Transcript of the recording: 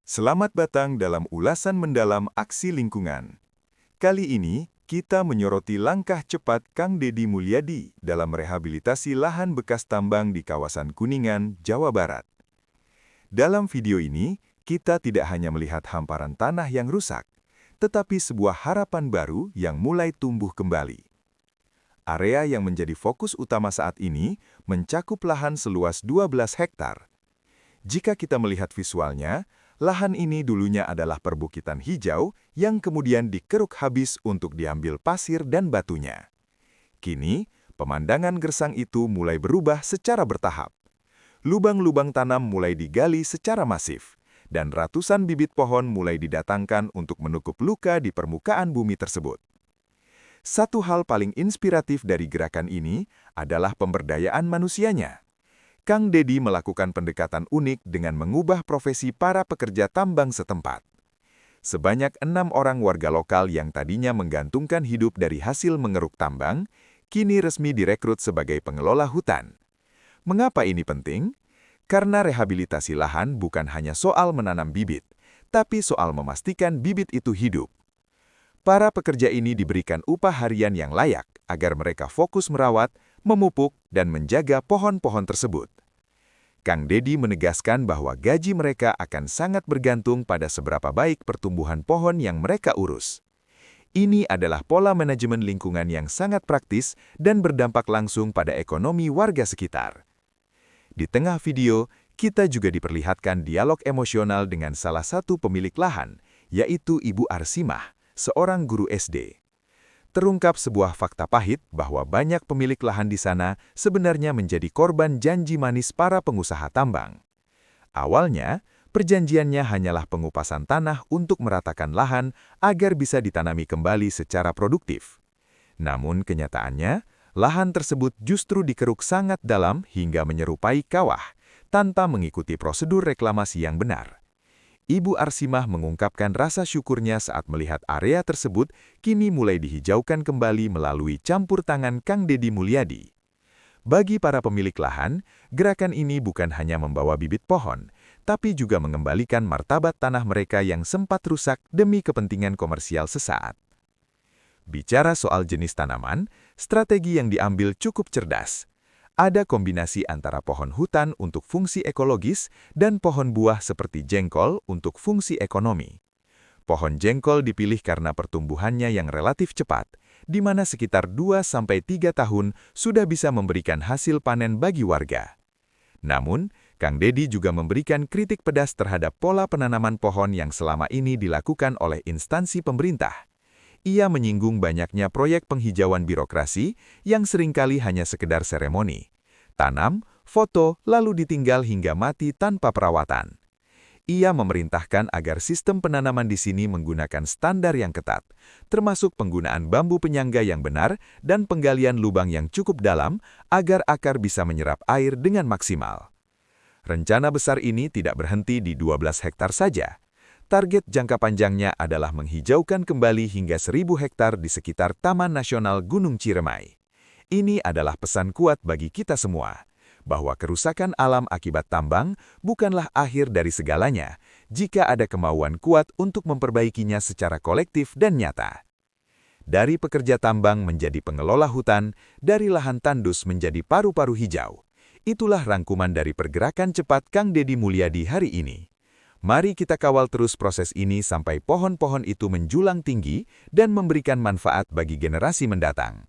Selamat datang dalam ulasan mendalam aksi lingkungan. Kali ini, kita menyoroti langkah cepat Kang Deddy Mulyadi dalam rehabilitasi lahan bekas tambang di kawasan Kuningan, Jawa Barat. Dalam video ini, kita tidak hanya melihat hamparan tanah yang rusak, tetapi sebuah harapan baru yang mulai tumbuh kembali. Area yang menjadi fokus utama saat ini mencakup lahan seluas 12 hektar. Jika kita melihat visualnya, lahan ini dulunya adalah perbukitan hijau yang kemudian dikeruk habis untuk diambil pasir dan batunya. Kini, pemandangan gersang itu mulai berubah secara bertahap. Lubang-lubang tanam mulai digali secara masif, dan ratusan bibit pohon mulai didatangkan untuk menutup luka di permukaan bumi tersebut. Satu hal paling inspiratif dari gerakan ini adalah pemberdayaan manusianya. Kang Deddy melakukan pendekatan unik dengan mengubah profesi para pekerja tambang setempat. Sebanyak 6 orang warga lokal yang tadinya menggantungkan hidup dari hasil mengeruk tambang, kini resmi direkrut sebagai pengelola hutan. Mengapa ini penting? Karena rehabilitasi lahan bukan hanya soal menanam bibit, tapi soal memastikan bibit itu hidup. Para pekerja ini diberikan upah harian yang layak agar mereka fokus merawat, memupuk, dan menjaga pohon-pohon tersebut. Kang Deddy menegaskan bahwa gaji mereka akan sangat bergantung pada seberapa baik pertumbuhan pohon yang mereka urus. Ini adalah pola manajemen lingkungan yang sangat praktis dan berdampak langsung pada ekonomi warga sekitar. Di tengah video, kita juga diperlihatkan dialog emosional dengan salah satu pemilik lahan, yaitu Ibu Arsimah, seorang guru SD. Terungkap sebuah fakta pahit bahwa banyak pemilik lahan di sana sebenarnya menjadi korban janji manis para pengusaha tambang. Awalnya, perjanjiannya hanyalah pengupasan tanah untuk meratakan lahan agar bisa ditanami kembali secara produktif. Namun kenyataannya, lahan tersebut justru dikeruk sangat dalam hingga menyerupai kawah, tanpa mengikuti prosedur reklamasi yang benar. Ibu Arsimah mengungkapkan rasa syukurnya saat melihat area tersebut kini mulai dihijaukan kembali melalui campur tangan Kang Deddy Mulyadi. Bagi para pemilik lahan, gerakan ini bukan hanya membawa bibit pohon, tapi juga mengembalikan martabat tanah mereka yang sempat rusak demi kepentingan komersial sesaat. Bicara soal jenis tanaman, strategi yang diambil cukup cerdas. Ada kombinasi antara pohon hutan untuk fungsi ekologis dan pohon buah seperti jengkol untuk fungsi ekonomi. Pohon jengkol dipilih karena pertumbuhannya yang relatif cepat, di mana sekitar 2-3 tahun sudah bisa memberikan hasil panen bagi warga. Namun, Kang Deddy juga memberikan kritik pedas terhadap pola penanaman pohon yang selama ini dilakukan oleh instansi pemerintah. Ia menyinggung banyaknya proyek penghijauan birokrasi yang seringkali hanya sekedar seremoni. Tanam, foto, lalu ditinggal hingga mati tanpa perawatan. Ia memerintahkan agar sistem penanaman di sini menggunakan standar yang ketat, termasuk penggunaan bambu penyangga yang benar dan penggalian lubang yang cukup dalam agar akar bisa menyerap air dengan maksimal. Rencana besar ini tidak berhenti di 12 hektar saja. Target jangka panjangnya adalah menghijaukan kembali hingga 1.000 hektar di sekitar Taman Nasional Gunung Ciremai. Ini adalah pesan kuat bagi kita semua, bahwa kerusakan alam akibat tambang bukanlah akhir dari segalanya jika ada kemauan kuat untuk memperbaikinya secara kolektif dan nyata. Dari pekerja tambang menjadi pengelola hutan, dari lahan tandus menjadi paru-paru hijau. Itulah rangkuman dari pergerakan cepat Kang Deddy Mulyadi hari ini. Mari kita kawal terus proses ini sampai pohon-pohon itu menjulang tinggi dan memberikan manfaat bagi generasi mendatang.